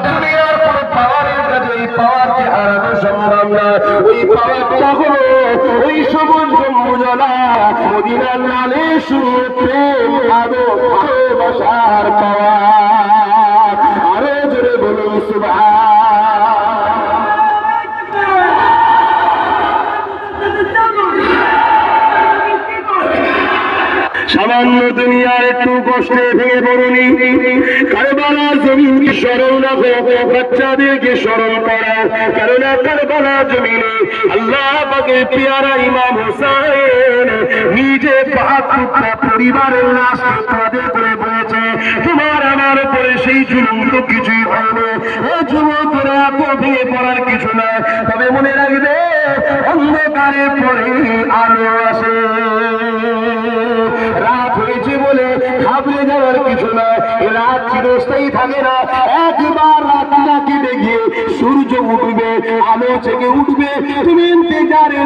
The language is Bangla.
দুনিয়ার কোন পাওয়ারের কাছে এই পাওয়ারকে হারানো সম্ভব না। ওই পাওয়ারটা হলো ওই সবুজ গম্বুজওয়ালা মদিনার নালে শুয়ে প্রেম আদর ভালোবাসার পাওয়ার। আরো জোরে বলুন সুবহান। সামান্য দুনিয়ার একটু কষ্টে ভেঙে পড়ুনি, কারবালা জমিনকে স্মরণ রাখো, বাচ্চাদেরকে স্মরণ করো, কেননা কারবালা জমিনে আল্লাহ পাকের পেয়ারা ইমাম হোসেন নিজে পাক পুত্র পরিবারের লাশ তাদের করে বলেছে, তোমার আমার উপরে সেই জুলুম তো কিছুই হয়নি। ও যুবকরা, এত ভেঙে পড়ার কিছু না, তবে মনে রাখবে অন্ধকারে পরে আলো আসে। রাত হয়েছে বলে ঘাবড়ে যাওয়ার কিছু না, রাত চিরস্থায়ী থাকে না। একবার রাতটাকে দেখিয়ে সূর্য উঠবে, আলো জেগে উঠবে, তুমি ইন্তজারে